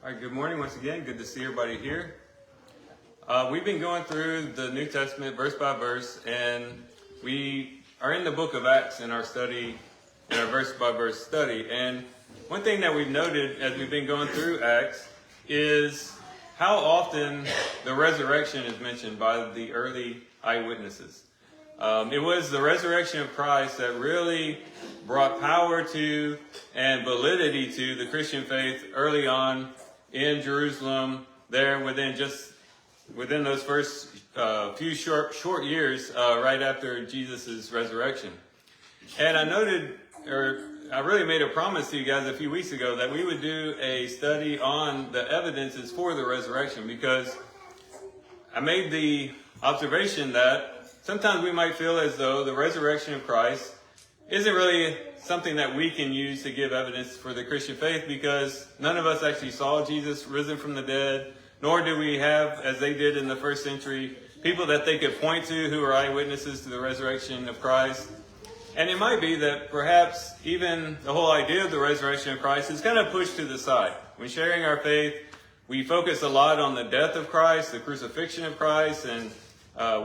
All right, good morning once again. Good to see everybody here. We've been going through the New Testament verse by verse, and we are in the book of Acts in our study, in our verse by verse study. And one thing that we've noted as we've been going through Acts is how often the resurrection is mentioned by the early eyewitnesses. It was the resurrection of Christ that really brought power to and validity to the Christian faith early on in Jerusalem, there within those first few short years right after Jesus' resurrection. And I really made a promise to you guys a few weeks ago that we would do a study on the evidences for the resurrection, because I made the observation that sometimes we might feel as though the resurrection of Christ isn't really something that we can use to give evidence for the Christian faith, because none of us actually saw Jesus risen from the dead, nor do we have, as they did in the first century, people that they could point to who are eyewitnesses to the resurrection of Christ. And it might be that perhaps even the whole idea of the resurrection of Christ is kind of pushed to the side. When sharing our faith, we focus a lot on the death of Christ, the crucifixion of Christ, and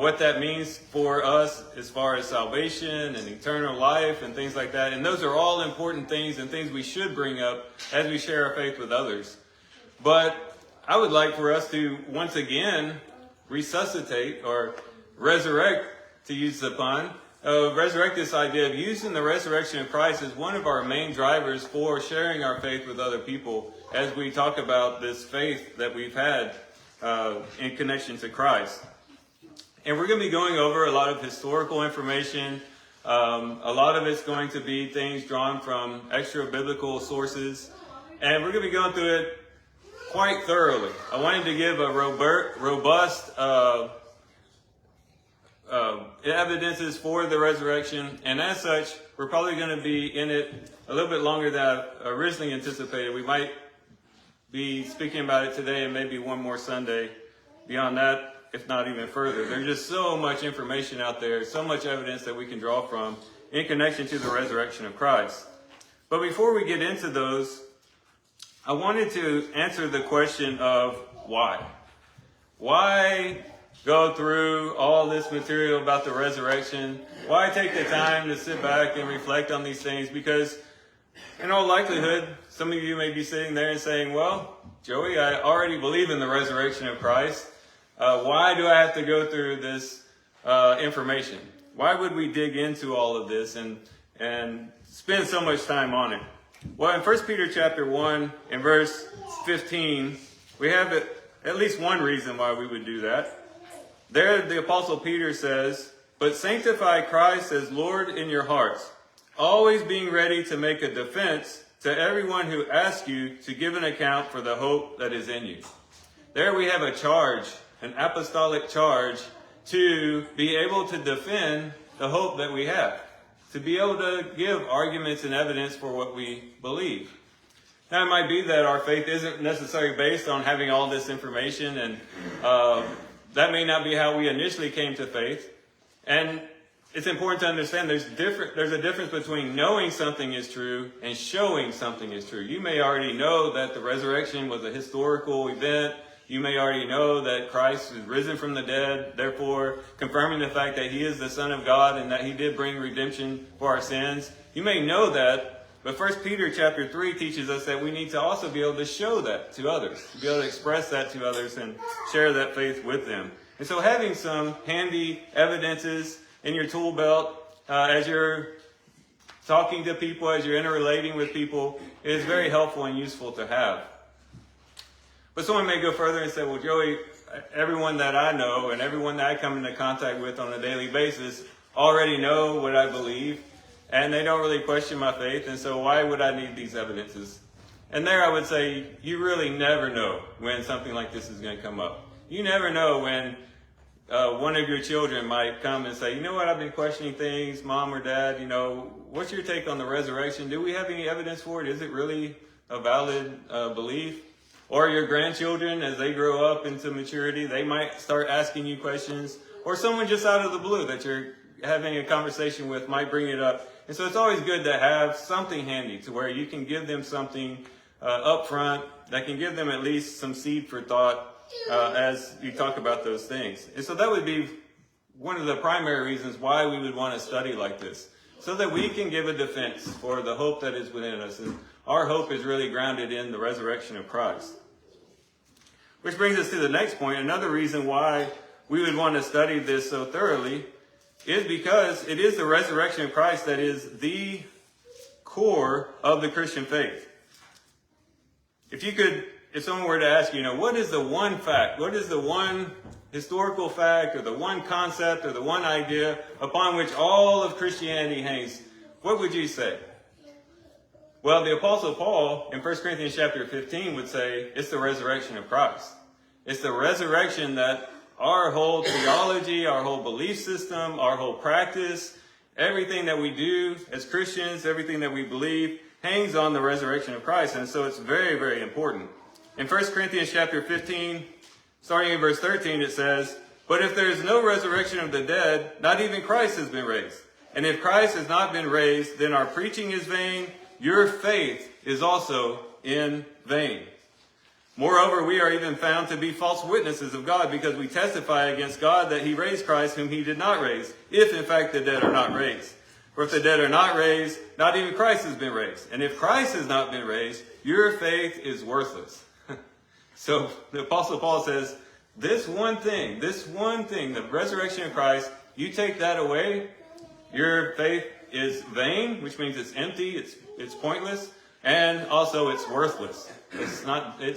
what that means for us as far as salvation and eternal life and things like that. And those are all important things and things we should bring up as we share our faith with others. But I would like for us to once again resuscitate or resurrect, to use the pun, resurrect this idea of using the resurrection of Christ as one of our main drivers for sharing our faith with other people as we talk about this faith that we've had in connection to Christ. And we're going to be going over a lot of historical information. A lot of it's going to be things drawn from extra biblical sources. And we're going to be going through it quite thoroughly. I wanted to give a robust evidences for the resurrection. And as such, we're probably going to be in it a little bit longer than I originally anticipated. We might be speaking about it today and maybe one more Sunday. Beyond that, if not even further. There's just so much information out there, so much evidence that we can draw from in connection to the resurrection of Christ. But before we get into those, I wanted to answer the question of why. Why go through all this material about the resurrection? Why take the time to sit back and reflect on these things? Because in all likelihood, some of you may be sitting there and saying, well, Joey, I already believe in the resurrection of Christ. Why do I have to go through this information? Why would we dig into all of this and spend so much time on it? Well, in 1 Peter chapter 1 and verse 15, we have at least one reason why we would do that. There the Apostle Peter says, "But sanctify Christ as Lord in your hearts, always being ready to make a defense to everyone who asks you to give an account for the hope that is in you." There we have a charge, an apostolic charge, to be able to defend the hope that we have, to be able to give arguments and evidence for what we believe. Now, it might be that our faith isn't necessarily based on having all this information, and that may not be how we initially came to faith. And it's important to understand there's a difference between knowing something is true and showing something is true. You may already know that the resurrection was a historical event. You may already know that Christ is risen from the dead, therefore confirming the fact that he is the Son of God and that he did bring redemption for our sins. You may know that, but 1 Peter chapter 3 teaches us that we need to also be able to show that to others, to be able to express that to others and share that faith with them. And so having some handy evidences in your tool belt as you're talking to people, as you're interrelating with people, is very helpful and useful to have. But someone may go further and say, well, Joey, everyone that I know and everyone that I come into contact with on a daily basis already know what I believe, and they don't really question my faith, and so why would I need these evidences? And there I would say, you really never know when something like this is going to come up. You never know when one of your children might come and say, you know what, I've been questioning things, Mom or Dad, what's your take on the resurrection? Do we have any evidence for it? Is it really a valid belief? Or your grandchildren, as they grow up into maturity, they might start asking you questions. Or someone just out of the blue that you're having a conversation with might bring it up. And so it's always good to have something handy to where you can give them something up front that can give them at least some seed for thought as you talk about those things. And so that would be one of the primary reasons why we would want to study like this, so that we can give a defense for the hope that is within us. And our hope is really grounded in the resurrection of Christ. Which brings us to the next point. Another reason why we would want to study this so thoroughly is because it is the resurrection of Christ that is the core of the Christian faith. If someone were to ask you, what is the one fact, what is the one historical fact or the one concept or the one idea upon which all of Christianity hangs, what would you say? Well, the Apostle Paul in 1 Corinthians chapter 15 would say it's the resurrection of Christ. It's the resurrection that our whole theology, our whole belief system, our whole practice, everything that we do as Christians, everything that we believe hangs on the resurrection of Christ. And so it's very, very important. In 1 Corinthians chapter 15, starting in verse 13, it says, "But if there is no resurrection of the dead, not even Christ has been raised. And if Christ has not been raised, then our preaching is vain, your faith is also in vain. Moreover, we are even found to be false witnesses of God, because we testify against God that he raised Christ whom he did not raise, if in fact the dead are not raised. For if the dead are not raised, not even Christ has been raised. And if Christ has not been raised, your faith is worthless." So the Apostle Paul says, this one thing, the resurrection of Christ, you take that away, your faith is vain, which means it's empty, it's pointless, and also it's worthless. It's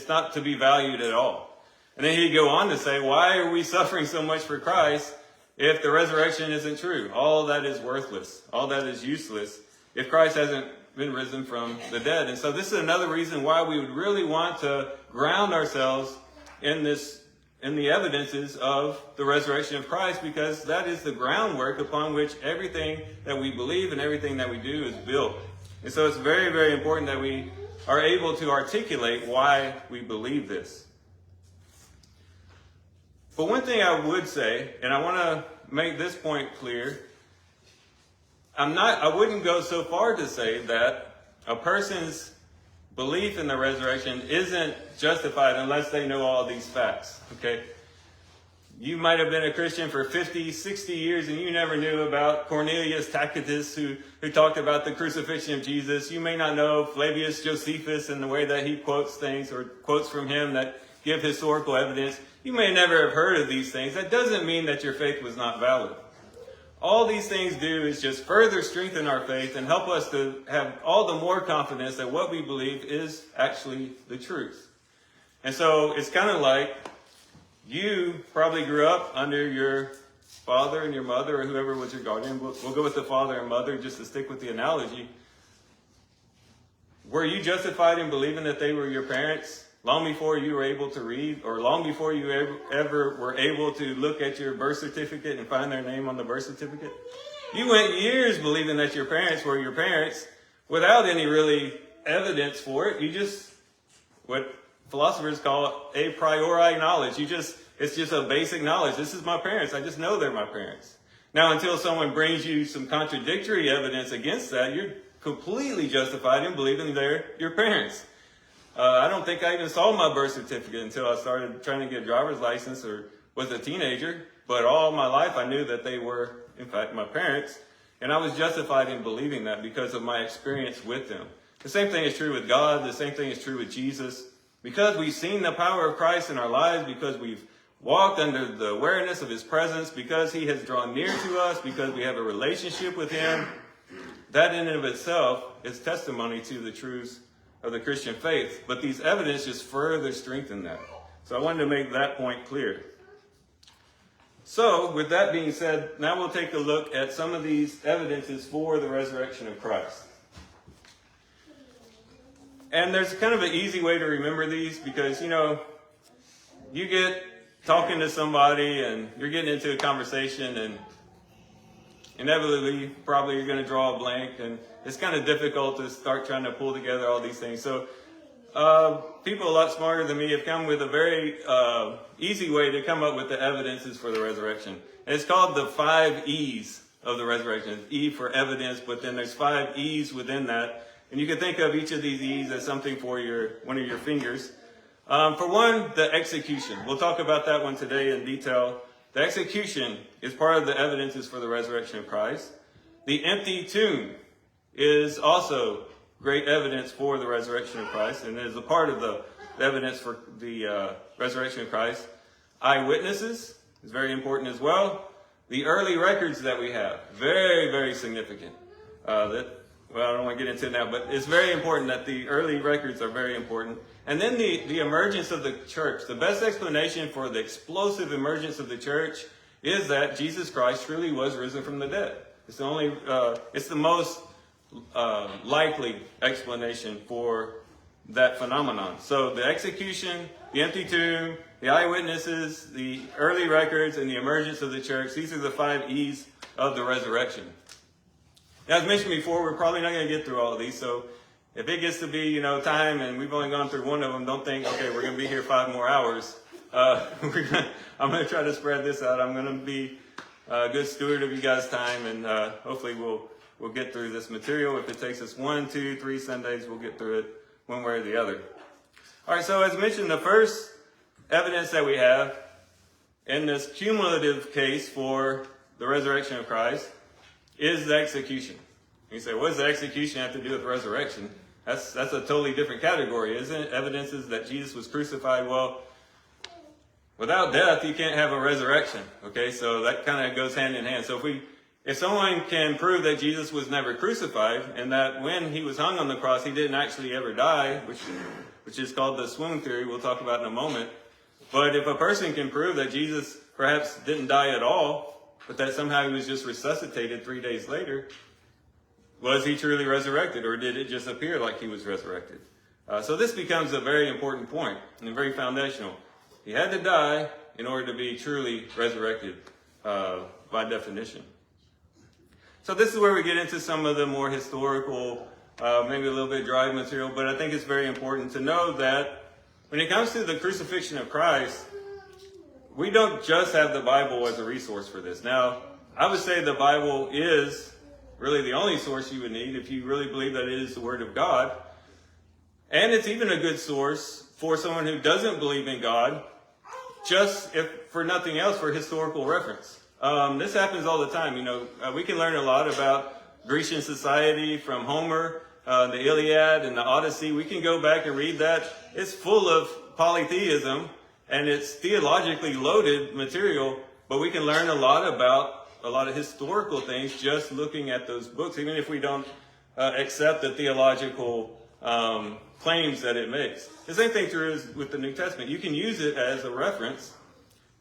not to be valued at all. And then he'd go on to say, why are we suffering so much for Christ if the resurrection isn't true? All that is worthless. All that is useless if Christ hasn't been risen from the dead. And so this is another reason why we would really want to ground ourselves in the evidences of the resurrection of Christ, because that is the groundwork upon which everything that we believe and everything that we do is built. And so it's very, very important that we are able to articulate why we believe this. But one thing I would say, and I want to make this point clear, I wouldn't go so far to say that a person's belief in the resurrection isn't justified unless they know all these facts, okay? You might have been a Christian for 50, 60 years and you never knew about Cornelius Tacitus who talked about the crucifixion of Jesus. You may not know Flavius Josephus and the way that he quotes things or quotes from him that give historical evidence. You may never have heard of these things. That doesn't mean that your faith was not valid. All these things do is just further strengthen our faith and help us to have all the more confidence that what we believe is actually the truth. And so it's kind of like you probably grew up under your father and your mother or whoever was your guardian. We'll go with the father and mother just to stick with the analogy. Were you justified in believing that they were your parents long before you were able to read, or long before you ever were able to look at your birth certificate and find their name on the birth certificate? You went years believing that your parents were your parents without any really evidence for it. You just, what philosophers call a priori knowledge. It's just a basic knowledge. This is my parents. I just know they're my parents. Now, until someone brings you some contradictory evidence against that, you're completely justified in believing they're your parents. I don't think I even saw my birth certificate until I started trying to get a driver's license or was a teenager. But all my life I knew that they were, in fact, my parents. And I was justified in believing that because of my experience with them. The same thing is true with God. The same thing is true with Jesus. Because we've seen the power of Christ in our lives, because we've walked under the awareness of his presence, because he has drawn near to us, because we have a relationship with him, that in and of itself is testimony to the truths of the Christian faith. But these evidence just further strengthen that. So I wanted to make that point clear. So with that being said, now we'll take a look at some of these evidences for the resurrection of Christ. And there's kind of an easy way to remember these, because, you get talking to somebody and you're getting into a conversation and inevitably probably you're going to draw a blank, and it's kind of difficult to start trying to pull together all these things. So people a lot smarter than me have come with a very easy way to come up with the evidences for the resurrection. And it's called the 5 E's of the resurrection. E for evidence, but then there's 5 E's within that. And you can think of each of these E's as something for one of your fingers. For one, the execution. We'll talk about that one today in detail. The execution is part of the evidences for the resurrection of Christ. The empty tomb is also great evidence for the resurrection of Christ, and is a part of the evidence for the resurrection of Christ. Eyewitnesses is very important as well. The early records that we have, very, very significant. Well, I don't want to get into it now, but it's very important that the early records are very important. And then the emergence of the church. The best explanation for the explosive emergence of the church is that Jesus Christ truly was risen from the dead. It's the most likely explanation for that phenomenon. So the execution, the empty tomb, the eyewitnesses, the early records, and the emergence of the church. These are the 5 E's of the resurrection. As mentioned before, we're probably not going to get through all of these, so if it gets to be, time and we've only gone through one of them, don't think, okay, we're going to be here 5 more hours. I'm going to try to spread this out. I'm going to be a good steward of you guys' time, and hopefully we'll get through this material. If it takes us 1, 2, 3 Sundays, we'll get through it one way or the other. All right, so as mentioned, the first evidence that we have in this cumulative case for the resurrection of Christ is the execution. You say, what does the execution have to do with resurrection? That's a totally different category, isn't it? Evidences that Jesus was crucified. Well, without death, you can't have a resurrection. Okay, so that kind of goes hand in hand. So if someone can prove that Jesus was never crucified, and that when he was hung on the cross, he didn't actually ever die, which is called the swoon theory, we'll talk about in a moment. But if a person can prove that Jesus perhaps didn't die at all, but that somehow he was just resuscitated 3 days later, was he truly resurrected, or did it just appear like he was resurrected? So this becomes a very important point and very foundational. He had to die in order to be truly resurrected by definition. So this is where we get into some of the more historical, maybe a little bit dry material, but I think it's very important to know that when it comes to the crucifixion of Christ, we don't just have the Bible as a resource for this. Now, I would say the Bible is really the only source you would need if you really believe that it is the Word of God. And it's even a good source for someone who doesn't believe in God, just if for nothing else, for historical reference. This happens all the time. We can learn a lot about Grecian society from Homer, the Iliad and the Odyssey. We can go back and read that. It's full of polytheism, and it's theologically loaded material, but we can learn a lot about a lot of historical things just looking at those books, even if we don't accept the theological claims that it makes. The same thing true is with the New Testament. You can use it as a reference,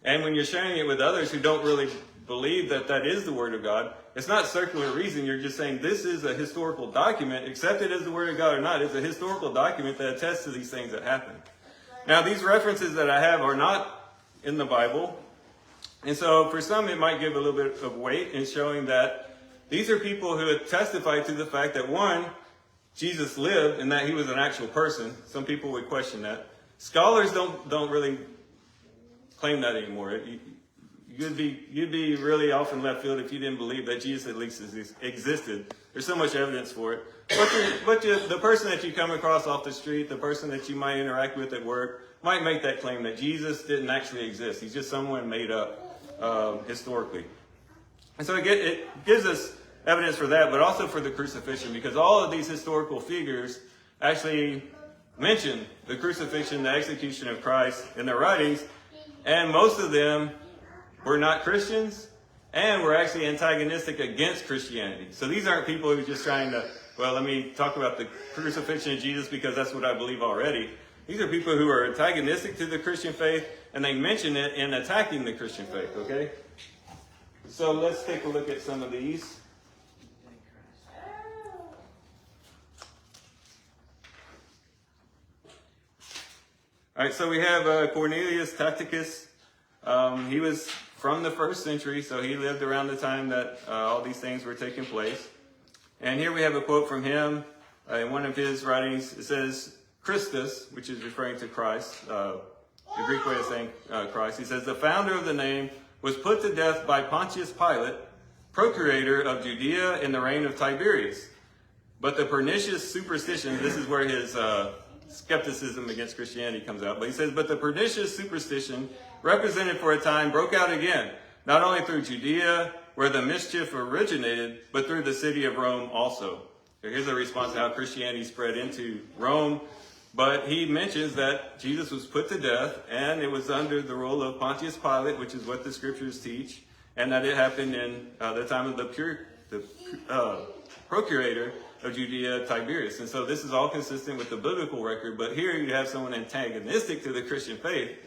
and when you're sharing it with others who don't really believe that that is the Word of God, it's not circular reason. You're just saying this is a historical document, accept it as the Word of God or not. It's a historical document that attests to these things that happen. Now, these references that I have are not in the Bible. And so for some, it might give a little bit of weight in showing that these are people who have testified to the fact that, one, Jesus lived and that he was an actual person. Some people would question that. Scholars don't really claim that anymore. You'd be really off in left field if you didn't believe that Jesus at least existed. There's so much evidence for it. But the person that you come across off the street, the person that you might interact with at work, might make that claim that Jesus didn't actually exist. He's just someone made up historically. And so it gives us evidence for that, but also for the crucifixion, because all of these historical figures actually mention the crucifixion, the execution of Christ in their writings, and most of them were not Christians and were actually antagonistic against Christianity. So these aren't people who are just trying to, well, let me talk about the crucifixion of Jesus because that's what I believe already. These are people who are antagonistic to the Christian faith, and they mention it in attacking the Christian faith, okay? So let's take a look at some of these. All right, so we have Cornelius Tacitus. He was from the 1st century, so he lived around the time that all these things were taking place. And here we have a quote from him. In one of his writings, it says, Christus, which is referring to Christ, the Greek way of saying Christ. He says, the founder of the name was put to death by Pontius Pilate, procurator of Judea in the reign of Tiberius. but the pernicious superstition, this is where his skepticism against Christianity comes out, but he says, but the pernicious superstition represented for a time broke out again, not only through Judea, where the mischief originated, but through the city of Rome also. So here's a response to how Christianity spread into Rome. But he mentions that Jesus was put to death, and it was under the rule of Pontius Pilate, which is what the scriptures teach, and that it happened in the time of the procurator of Judea, Tiberius. And so this is all consistent with the biblical record, but here you have someone antagonistic to the Christian faith,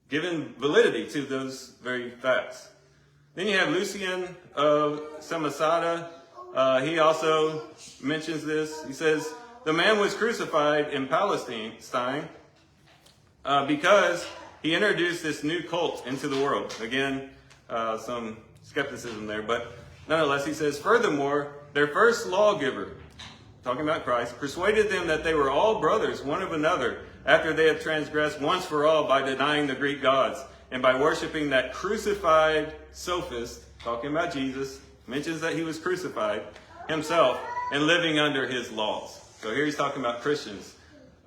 giving validity to those very facts. Then you have Lucian of Samosata. He also mentions this. He says, the man was crucified in Palestine because he introduced this new cult into the world. Again, some skepticism there, but nonetheless, he says, furthermore, their first lawgiver, talking about Christ, persuaded them that they were all brothers, one of another, after they had transgressed once for all by denying the Greek gods and by worshiping that crucified sophist, talking about Jesus, mentions that he was crucified himself and living under his laws. So here he's talking about Christians,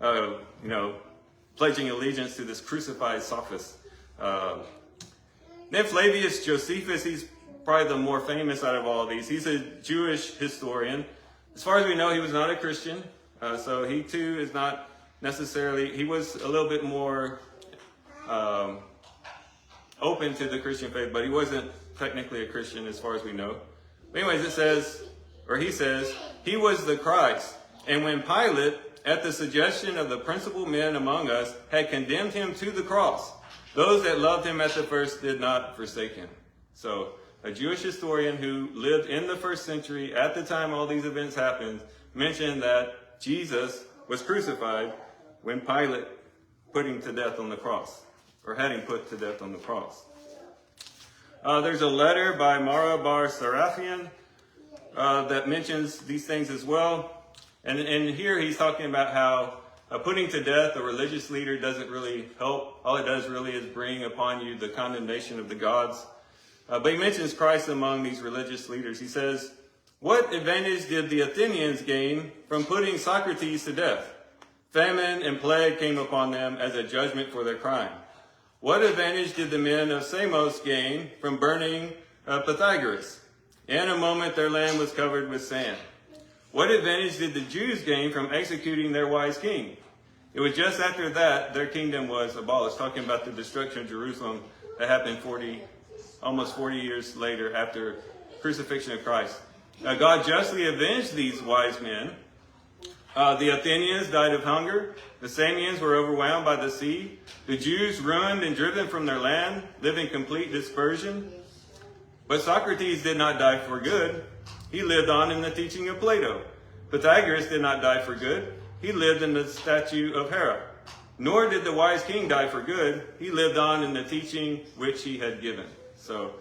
pledging allegiance to this crucified sophist. Then Flavius Josephus, he's probably the more famous out of all of these. He's a Jewish historian. As far as we know, he was not a Christian. So he too is not necessarily, he was a little bit more open to the Christian faith, but he wasn't technically a Christian as far as we know. But anyways, he says, he was the Christ. And when Pilate, at the suggestion of the principal men among us, had condemned him to the cross, those that loved him at the first did not forsake him. So a Jewish historian who lived in the first century at the time all these events happened mentioned that Jesus was crucified when Pilate put him to death on the cross, or had him put to death on the cross. There's a letter by Mara bar Serafian that mentions these things as well. And here he's talking about how putting to death a religious leader doesn't really help. All it does really is bring upon you the condemnation of the gods. But he mentions Christ among these religious leaders. He says, what advantage did the Athenians gain from putting Socrates to death? Famine and plague came upon them as a judgment for their crime. What advantage did the men of Samos gain from burning Pythagoras? In a moment their land was covered with sand. What advantage did the Jews gain from executing their wise king? It was just after that their kingdom was abolished, talking about the destruction of Jerusalem that happened almost 40 years later after crucifixion of Christ. God justly avenged these wise men. The Athenians died of hunger. The Samians were overwhelmed by the sea. The Jews ruined and driven from their land, living complete dispersion. But Socrates did not die for good. He lived on in the teaching of Plato. Pythagoras did not die for good. He lived in the statue of Hera. Nor did the wise king die for good. He lived on in the teaching which he had given. So,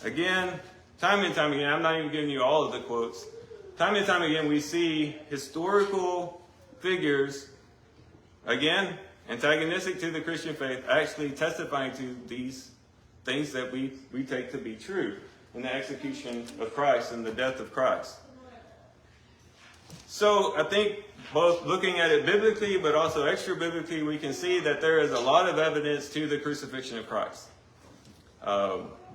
again, time and time again, I'm not even giving you all of the quotes. Time and time again, we see historical figures, again, antagonistic to the Christian faith, actually testifying to these things that we take to be true in the execution of Christ and the death of Christ. So I think both looking at it biblically but also extra biblically, we can see that there is a lot of evidence to the crucifixion of Christ.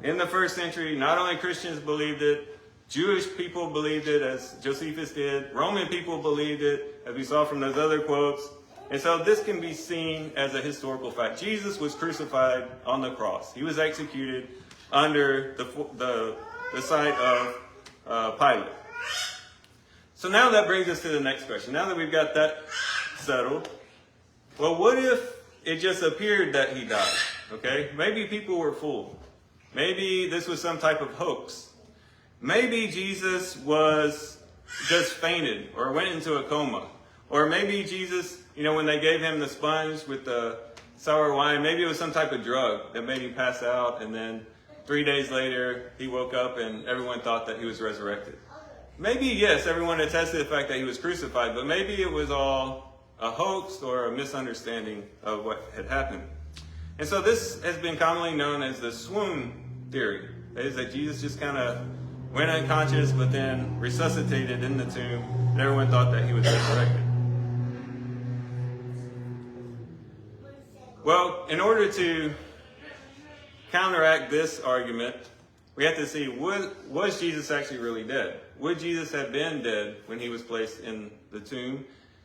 In the first century, not only Christians believed it, Jewish people believed it, as Josephus did. Roman people believed it, as we saw from those other quotes. And so this can be seen as a historical fact. Jesus was crucified on the cross. He was executed under the sight of Pilate. So now that brings us to the next question. Now that we've got that settled, well, what if it just appeared that he died? Okay, maybe people were fooled. Maybe this was some type of hoax. Maybe Jesus was just fainted or went into a coma. Or maybe Jesus, when they gave him the sponge with the sour wine, maybe it was some type of drug that made him pass out, and then 3 days later he woke up and everyone thought that he was resurrected. Maybe, yes, everyone attested to the fact that he was crucified, but maybe it was all a hoax or a misunderstanding of what had happened. And so this has been commonly known as the swoon theory. That is, that Jesus just kind of went unconscious but then resuscitated in the tomb and everyone thought that he was resurrected. Well, in order to counteract this argument, we have to see, was Jesus actually really dead? Would Jesus have been dead when he was placed in the tomb?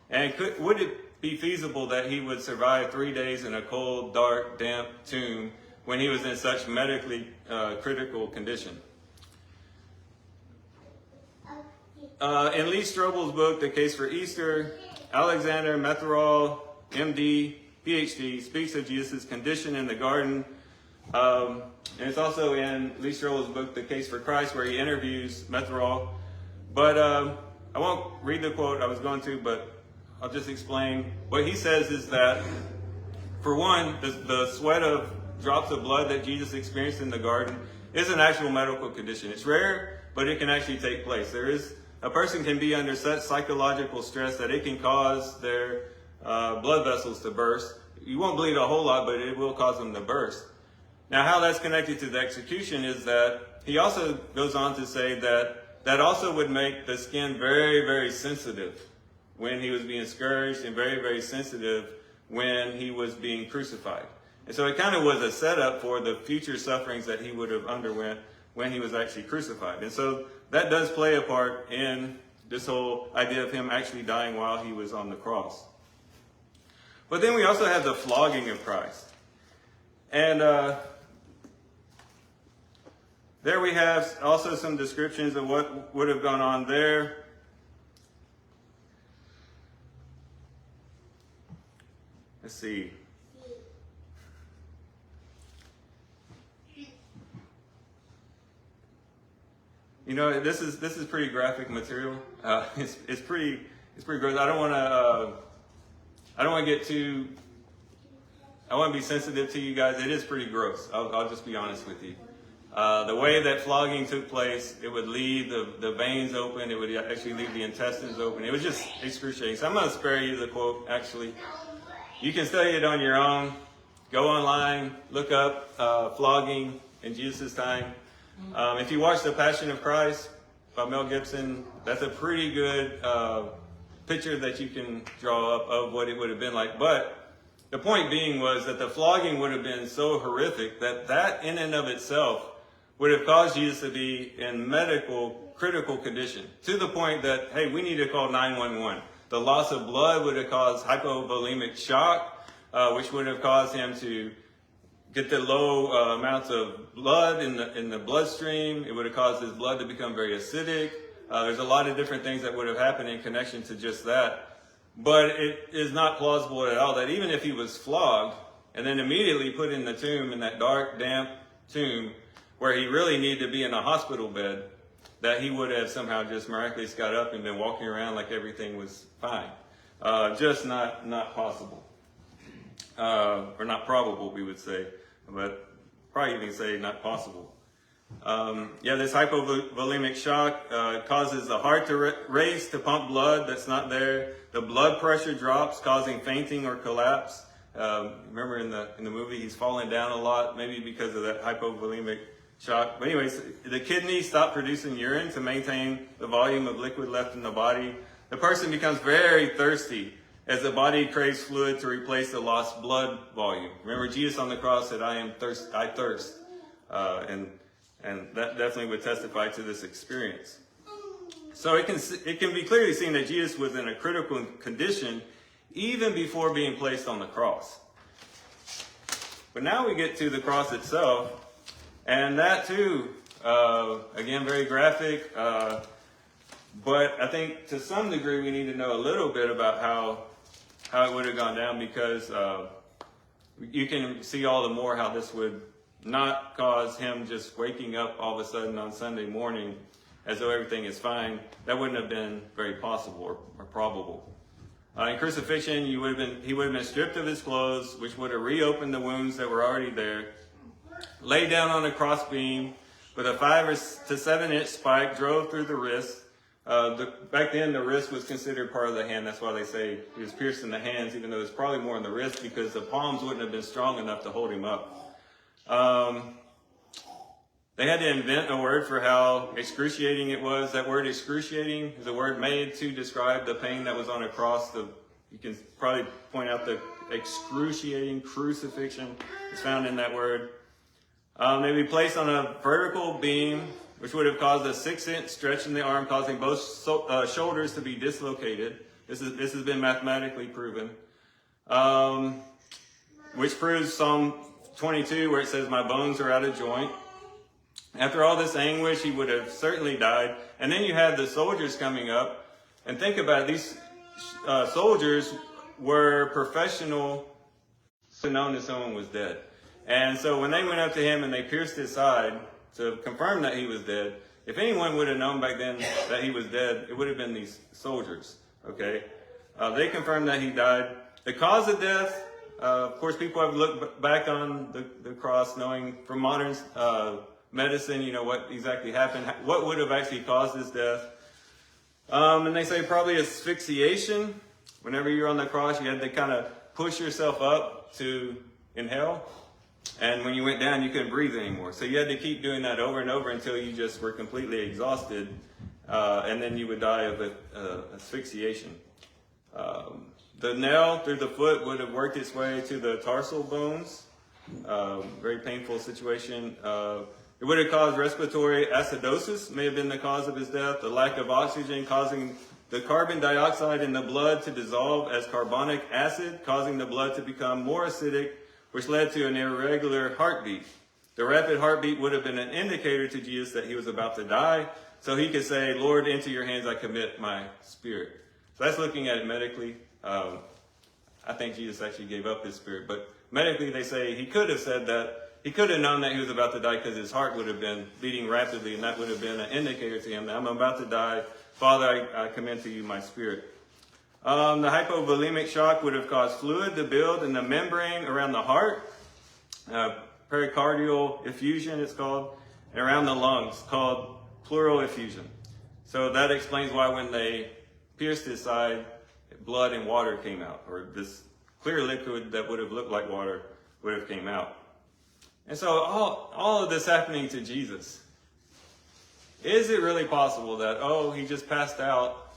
And would it be feasible that he would survive 3 days in a cold, dark, damp tomb when he was in such medically critical condition? In Lee Strobel's book, The Case for Easter, Alexander Metherall, MD, PhD, speaks of Jesus' condition in the garden. And it's also in Lee Strobel's book, The Case for Christ, where he interviews Metherall. But I won't read the quote I was going to, but I'll just explain. What he says is that, for one, the sweat of drops of blood that Jesus experienced in the garden is an actual medical condition. It's rare, but it can actually take place. A person can be under such psychological stress that it can cause their blood vessels to burst. You won't bleed a whole lot, but it will cause them to burst. Now, how that's connected to the execution is that he also goes on to say that also would make the skin very, very sensitive when he was being scourged, and very, very sensitive when he was being crucified. And so it kind of was a setup for the future sufferings that he would have underwent when he was actually crucified. And so that does play a part in this whole idea of him actually dying while he was on the cross. But then we also have the flogging of Christ. And there we have also some descriptions of what would have gone on there. Let's see. You know, this is pretty graphic material. It's pretty gross. I don't want to get too. I want to be sensitive to you guys. It is pretty gross. I'll just be honest with you. The way that flogging took place, it would leave the veins open. It would actually leave the intestines open. It was just excruciating. So I'm going to spare you the quote, actually. You can study it on your own. Go online, look up flogging in Jesus' time. If you watch The Passion of Christ by Mel Gibson, that's a pretty good picture that you can draw up of what it would have been like. But the point being was that the flogging would have been so horrific that in and of itself would have caused Jesus to be in medical critical condition, to the point that, hey, we need to call 911. The loss of blood would have caused hypovolemic shock, which would have caused him to get the low amounts of blood in the bloodstream. It would have caused his blood to become very acidic. There's a lot of different things that would have happened in connection to just that. But it is not plausible at all that even if he was flogged and then immediately put in the tomb, in that dark, damp tomb, where he really needed to be in a hospital bed, that he would have somehow just miraculously got up and been walking around like everything was fine. Just not possible. Or not probable, we would say, but probably even say not possible. This hypovolemic shock causes the heart to race to pump blood that's not there. The blood pressure drops, causing fainting or collapse. Remember in the movie, he's falling down a lot, maybe because of that hypovolemic shock. But anyways, the kidneys stop producing urine to maintain the volume of liquid left in the body. The person becomes very thirsty as the body craves fluid to replace the lost blood volume. Remember, Jesus on the cross said, I thirst. And that definitely would testify to this experience. So it can be clearly seen that Jesus was in a critical condition even before being placed on the cross. But now we get to the cross itself, and that too, again, very graphic. But I think to some degree we need to know a little bit about how it would have gone down, because you can see all the more how this would not cause him just waking up all of a sudden on Sunday morning as though everything is fine. That wouldn't have been very possible or probable. In crucifixion, he would have been stripped of his clothes, which would have reopened the wounds that were already there, laid down on a crossbeam with a 5 to 7 inch spike drove through the wrist. Back then, the wrist was considered part of the hand. That's why they say he was pierced in the hands, even though it's probably more in the wrist, because the palms wouldn't have been strong enough to hold him up. They had to invent a word for how excruciating it was. That word excruciating is a word made to describe the pain that was on a cross. You can probably point out the excruciating crucifixion is found in that word. They'd be placed on a vertical beam, which would have caused a 6-inch stretch in the arm, causing both shoulders to be dislocated. This has been mathematically proven, which proves Psalm 22, where it says, "My bones are out of joint." After all this anguish, he would have certainly died. And then you had the soldiers coming up. And think about it, these soldiers were professional, known that someone was dead. And so when they went up to him and they pierced his side to confirm that he was dead, if anyone would have known back then that he was dead, it would have been these soldiers. Okay, they confirmed that he died. The cause of death, of course, people have looked back on the cross, knowing from modern medicine, what exactly happened, what would have actually caused his death. And they say probably asphyxiation. Whenever you're on the cross, you had to kind of push yourself up to inhale. And when you went down, you couldn't breathe anymore. So you had to keep doing that over and over until you just were completely exhausted. And then you would die of asphyxiation. The nail through the foot would have worked its way to the tarsal bones. Very painful situation. It would have caused respiratory acidosis, may have been the cause of his death. The lack of oxygen causing the carbon dioxide in the blood to dissolve as carbonic acid, causing the blood to become more acidic, which led to an irregular heartbeat. The rapid heartbeat would have been an indicator to Jesus that he was about to die, so he could say, "Lord, into your hands I commit my spirit." So that's looking at it medically. I think Jesus actually gave up his spirit, but medically they say he could have said that. He could have known that he was about to die because his heart would have been beating rapidly, and that would have been an indicator to him that I'm about to die. Father, I commend to you my spirit. The hypovolemic shock would have caused fluid to build in the membrane around the heart, pericardial effusion it's called, and around the lungs called pleural effusion. So that explains why when they pierced his side, blood and water came out, or this clear liquid that would have looked like water would have came out. And so all of this happening to Jesus, is it really possible that, he just passed out,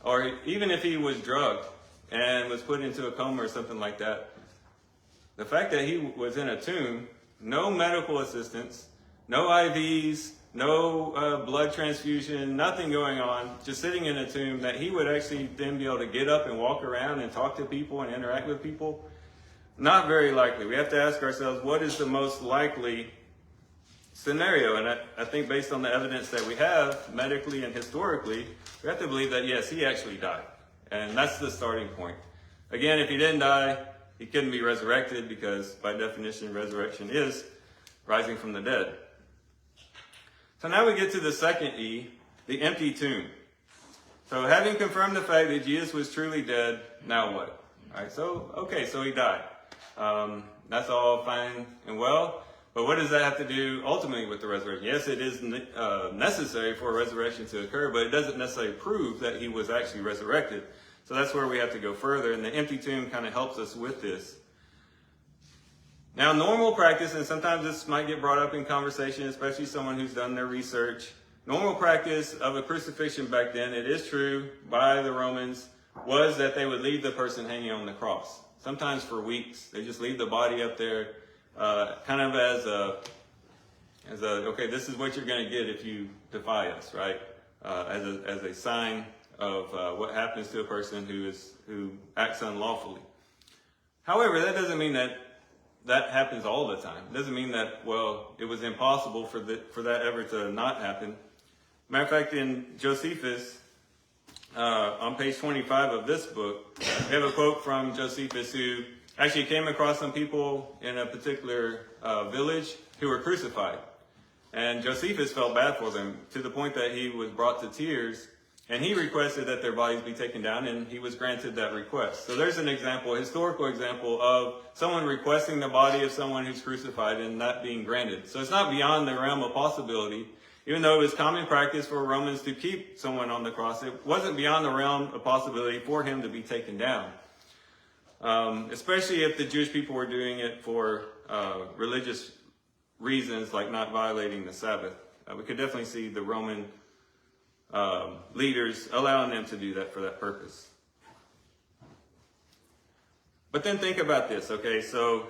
or even if he was drugged and was put into a coma or something like that, the fact that he was in a tomb, no medical assistance, no IVs, no blood transfusion, nothing going on, just sitting in a tomb, that he would actually then be able to get up and walk around and talk to people and interact with people? Not very likely. We have to ask ourselves, what is the most likely scenario? And I think based on the evidence that we have, medically and historically, we have to believe that, yes, he actually died. And that's the starting point. Again, if he didn't die, he couldn't be resurrected, because by definition, resurrection is rising from the dead. So now we get to the second E, the empty tomb. So having confirmed the fact that Jesus was truly dead, now what? All right, so he died. That's all fine and well, but what does that have to do ultimately with the resurrection? Yes, it is necessary for a resurrection to occur, but it doesn't necessarily prove that he was actually resurrected. So that's where we have to go further, and the empty tomb kind of helps us with this. Now, normal practice, and sometimes this might get brought up in conversation, especially someone who's done their research. Normal practice of a crucifixion back then, it is true, by the Romans, was that they would leave the person hanging on the cross. Sometimes for weeks. They just leave the body up there, kind of as a, okay, this is what you're going to get if you defy us, right? As a sign of what happens to a person who acts unlawfully. However, that doesn't mean that happens all the time. It doesn't mean that, it was impossible for that ever to not happen. Matter of fact, in Josephus, on page 25 of this book, we have a quote from Josephus, who actually came across some people in a particular village who were crucified. And Josephus felt bad for them, to the point that he was brought to tears, and he requested that their bodies be taken down, and he was granted that request. So there's an example, a historical example, of someone requesting the body of someone who's crucified and that being granted. So it's not beyond the realm of possibility. Even though it was common practice for Romans to keep someone on the cross, it wasn't beyond the realm of possibility for him to be taken down. Especially if the Jewish people were doing it for religious reasons, like not violating the Sabbath. We could definitely see the Roman leaders allowing them to do that for that purpose. But then think about this, okay? So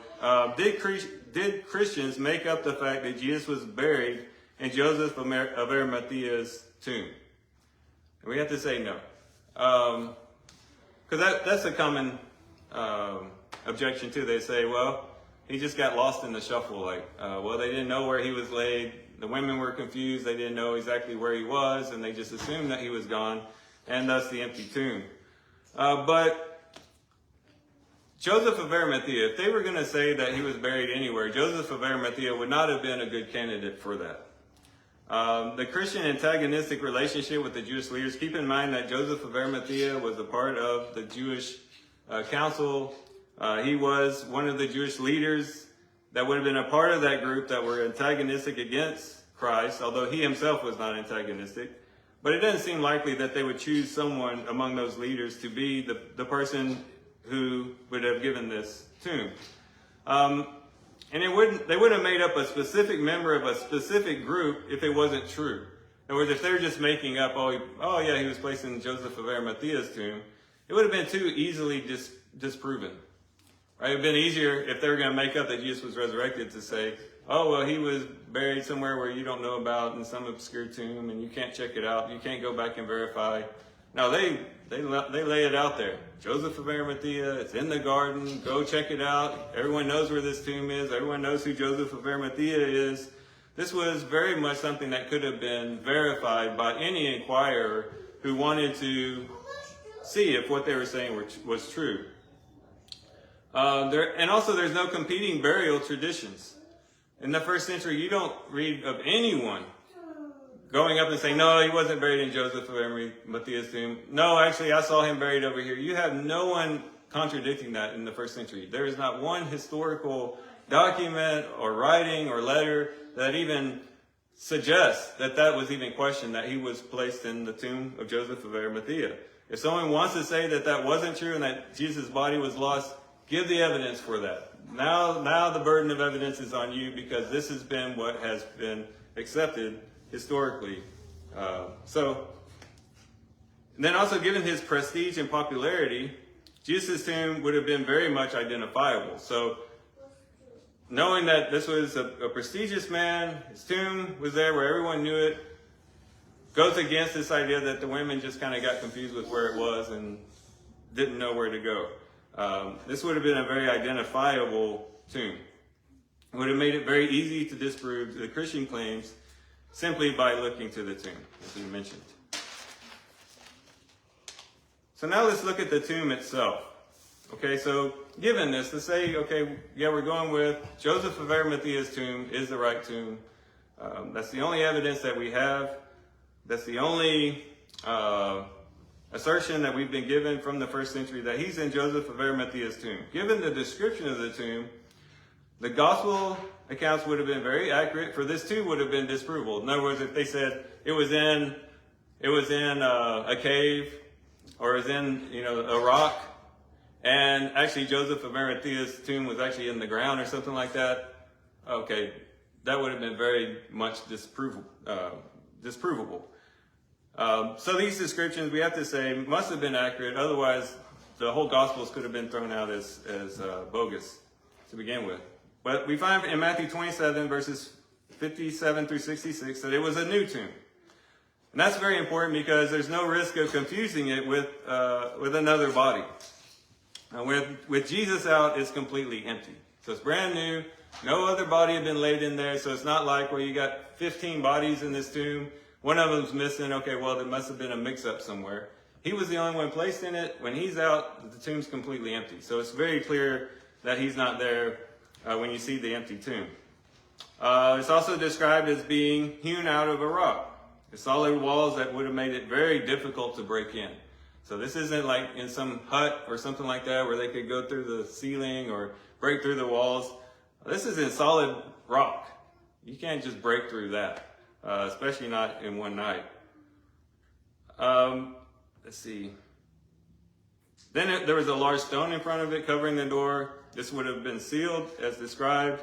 did Christians make up the fact that Jesus was buried in Joseph of Arimathea's tomb? And we have to say no. Because that's a common objection too. They say, well, he just got lost in the shuffle. Like, well, they didn't know where he was laid. The women were confused. They didn't know exactly where he was, and they just assumed that he was gone, and thus the empty tomb. But Joseph of Arimathea, if they were going to say that he was buried anywhere, Joseph of Arimathea would not have been a good candidate for that. The Christian antagonistic relationship with the Jewish leaders, keep in mind that Joseph of Arimathea was a part of the Jewish council. He was one of the Jewish leaders that would have been a part of that group that were antagonistic against Christ, although he himself was not antagonistic. But it doesn't seem likely that they would choose someone among those leaders to be the person who would have given this tomb. And they wouldn't have made up a specific member of a specific group if it wasn't true. In other words, if they're just making up, oh yeah, he was placed in Joseph of Arimathea's tomb, it would have been too easily disproven. Right? It would have been easier if they were going to make up that Jesus was resurrected to say, oh, well, he was buried somewhere where you don't know about in some obscure tomb and you can't check it out. You can't go back and verify. No, they lay it out there. Joseph of Arimathea, it's in the garden. Go check it out. Everyone knows where this tomb is. Everyone knows who Joseph of Arimathea is. This was very much something that could have been verified by any inquirer who wanted to see if what they were saying was true. And also there's no competing burial traditions. In the first century, you don't read of anyone going up and saying, no, he wasn't buried in Joseph of Arimathea's tomb. No, actually, I saw him buried over here. You have no one contradicting that in the first century. There is not one historical document or writing or letter that even suggests that that was even questioned, that he was placed in the tomb of Joseph of Arimathea. If someone wants to say that that wasn't true and that Jesus' body was lost, give the evidence for that. Now the burden of evidence is on you, because this has been what has been accepted historically. Then also, given his prestige and popularity, Jesus' tomb would have been very much identifiable. So knowing that this was a prestigious man, his tomb was there where everyone knew it, goes against this idea that the women just kind of got confused with where it was and didn't know where to go. This would have been a very identifiable tomb. It would have made it very easy to disprove the Christian claims simply by looking to the tomb, as we mentioned. So now let's look at the tomb itself. Okay, so given this, let's say, okay, yeah, we're going with Joseph of Arimathea's tomb is the right tomb. That's the only evidence that we have. That's the only assertion that we've been given from the first century, that he's in Joseph of Arimathea's tomb. Given the description of the tomb, the gospel accounts would have been very accurate, for this too would have been disprovable. In other words, if they said it was in a cave, or is in a rock, and actually Joseph of Arimathea's tomb was actually in the ground or something like that, okay, that would have been very much disprovable. So these descriptions, we have to say, must have been accurate. Otherwise, the whole Gospels could have been thrown out as bogus to begin with. But we find in Matthew 27, verses 57 through 66, that it was a new tomb. And that's very important, because there's no risk of confusing it with another body. With Jesus out, it's completely empty. So it's brand new. No other body had been laid in there. So it's not like where you got 15 bodies in this tomb. One of them's missing. Okay, well, there must have been a mix-up somewhere. He was the only one placed in it. When he's out, the tomb's completely empty. So it's very clear that he's not there when you see the empty tomb. It's also described as being hewn out of a rock. The solid walls that would have made it very difficult to break in. So this isn't like in some hut or something like that where they could go through the ceiling or break through the walls. This is in solid rock. You can't just break through that. Especially not in one night. Let's see. Then there was a large stone in front of it covering the door. This would have been sealed as described.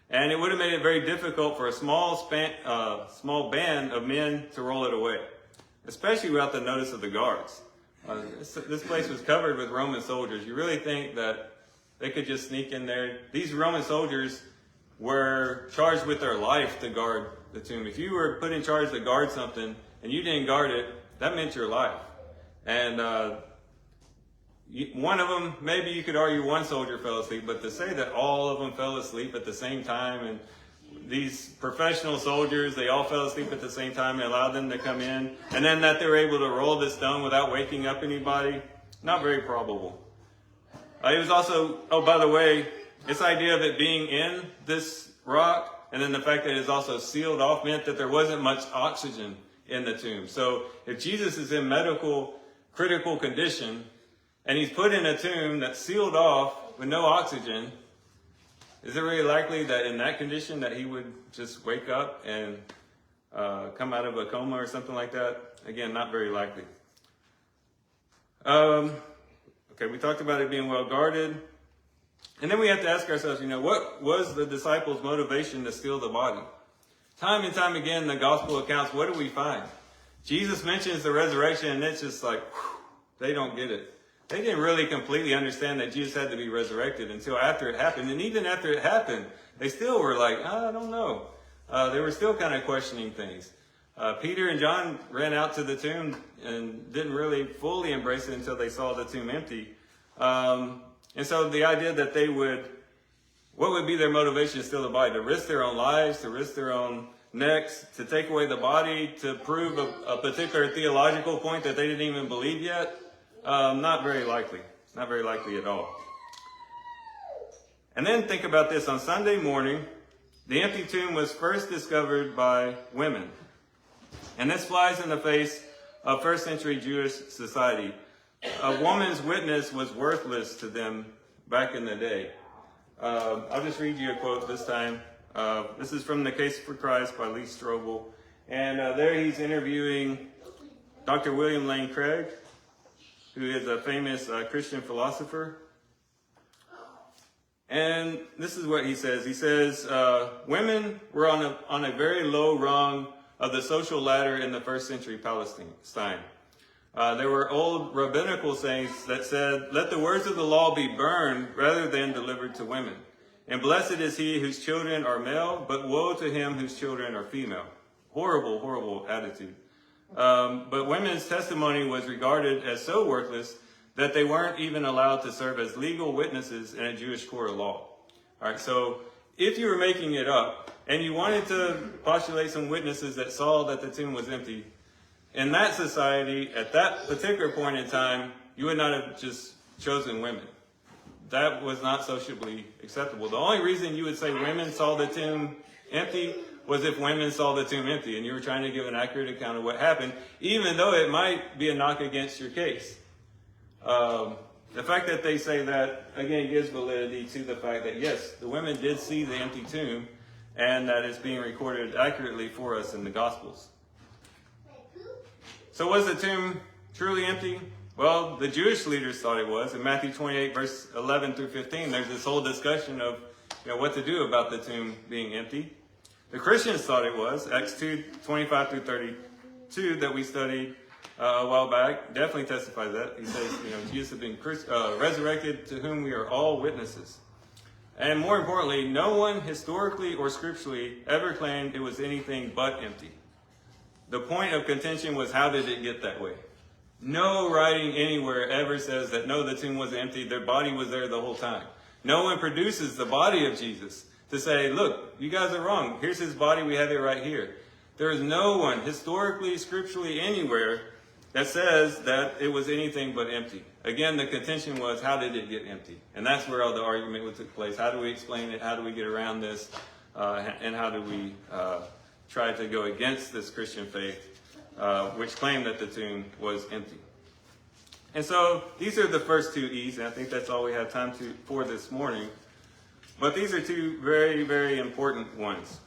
And it would have made it very difficult for a small band of men to roll it away, especially without the notice of the guards. This place was covered with Roman soldiers. You really think that they could just sneak in there? These Roman soldiers were charged with their life to guard the tomb. If you were put in charge to guard something and you didn't guard it, that meant your life. And one of them, maybe you could argue one soldier fell asleep, but to say that all of them fell asleep at the same time, and these professional soldiers, they all fell asleep at the same time and allowed them to come in, and then that they were able to roll the stone without waking up anybody, not very probable. It was also, oh, by the way, this idea of it being in this rock, and then the fact that it's also sealed off, meant that there wasn't much oxygen in the tomb. So if Jesus is in medical critical condition, and he's put in a tomb that's sealed off with no oxygen, is it really likely that in that condition that he would just wake up and come out of a coma or something like that? Again, not very likely. Okay, we talked about it being well guarded. And then we have to ask ourselves, what was the disciples' motivation to steal the body? Time and time again in the gospel accounts, what do we find? Jesus mentions the resurrection, and it's just like, whew, they don't get it. They didn't really completely understand that Jesus had to be resurrected until after it happened. And even after it happened, they still were like, I don't know. They were still kind of questioning things. Peter and John ran out to the tomb and didn't really fully embrace it until they saw the tomb empty. And so the idea that what would be their motivation to steal the body? To risk their own lives, to risk their own necks, to take away the body, to prove a particular theological point that they didn't even believe yet? Not very likely. Not very likely at all. And then think about this. On Sunday morning, the empty tomb was first discovered by women. And this flies in the face of first century Jewish society. A woman's witness was worthless to them back in the day. I'll just read you a quote this time. This is from The Case for Christ by Lee Strobel. And there he's interviewing Dr. William Lane Craig, who is a famous Christian philosopher. And this is what he says. He says, women were on a very low rung of the social ladder in the first century Palestine. There were old rabbinical sayings that said, let the words of the law be burned rather than delivered to women. And blessed is he whose children are male, but woe to him whose children are female. Horrible, horrible attitude. But women's testimony was regarded as so worthless that they weren't even allowed to serve as legal witnesses in a Jewish court of law. All right, so if you were making it up and you wanted to postulate some witnesses that saw that the tomb was empty, in that society, at that particular point in time, you would not have just chosen women. That was not socially acceptable. The only reason you would say women saw the tomb empty was if women saw the tomb empty and you were trying to give an accurate account of what happened, even though it might be a knock against your case. The fact that they say that, again, gives validity to the fact that, yes, the women did see the empty tomb and that it's being recorded accurately for us in the Gospels. So was the tomb truly empty? Well, the Jewish leaders thought it was. In Matthew 28, verse 11 through 15, there's this whole discussion of what to do about the tomb being empty. The Christians thought it was. Acts 2, 25 through 32 that we studied a while back definitely testifies that. He says, Jesus has been resurrected, to whom we are all witnesses. And more importantly, no one historically or scripturally ever claimed it was anything but empty. The point of contention was, how did it get that way? No writing anywhere ever says that, no, the tomb was empty, their body was there the whole time. No one produces the body of Jesus to say, look, you guys are wrong. Here's his body, we have it right here. There is no one, historically, scripturally, anywhere that says that it was anything but empty. Again, the contention was, how did it get empty? And that's where all the argument took place. How do we explain it? How do we get around this? And how do we try to go against this Christian faith, which claimed that the tomb was empty? And so these are the first two E's, and I think that's all we have time for this morning. But these are two very, very important ones.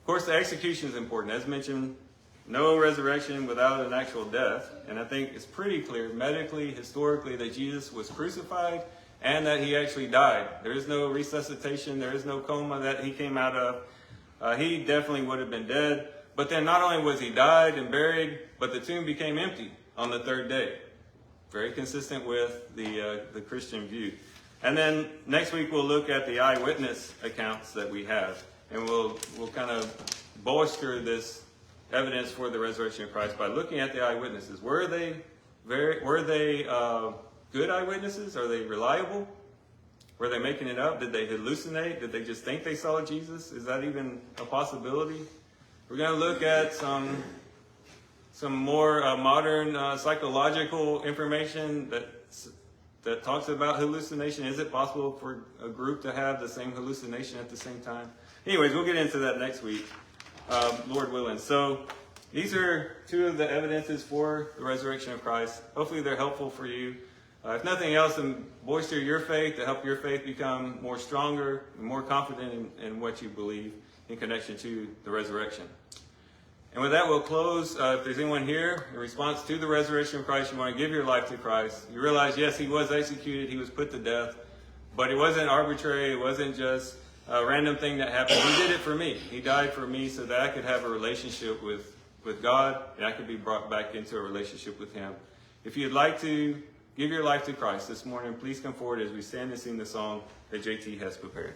Of course, the execution is important. As mentioned, no resurrection without an actual death. And I think it's pretty clear medically, historically, that Jesus was crucified and that he actually died. There is no resuscitation. There is no coma that he came out of. He definitely would have been dead. But then not only was he died and buried, but the tomb became empty on the third day. Very consistent with the Christian view. And then next week we'll look at the eyewitness accounts that we have. And we'll kind of bolster this evidence for the resurrection of Christ by looking at the eyewitnesses. Were they good eyewitnesses? Are they reliable? Were they making it up? Did they hallucinate? Did they just think they saw Jesus? Is that even a possibility? We're going to look at some more modern psychological information that talks about hallucination. Is it possible for a group to have the same hallucination at the same time? Anyways, we'll get into that next week, Lord willing. So these are two of the evidences for the resurrection of Christ. Hopefully they're helpful for you. If nothing else, to bolster your faith, to help your faith become more stronger and more confident in what you believe in connection to the resurrection. And with that, we'll close. If there's anyone here in response to the resurrection of Christ, you want to give your life to Christ. You realize, yes, he was executed, he was put to death, but it wasn't arbitrary, it wasn't just a random thing that happened. He did it for me. He died for me so that I could have a relationship with God, and I could be brought back into a relationship with him. If you'd like to give your life to Christ this morning, please come forward as we stand and sing the song that JT has prepared.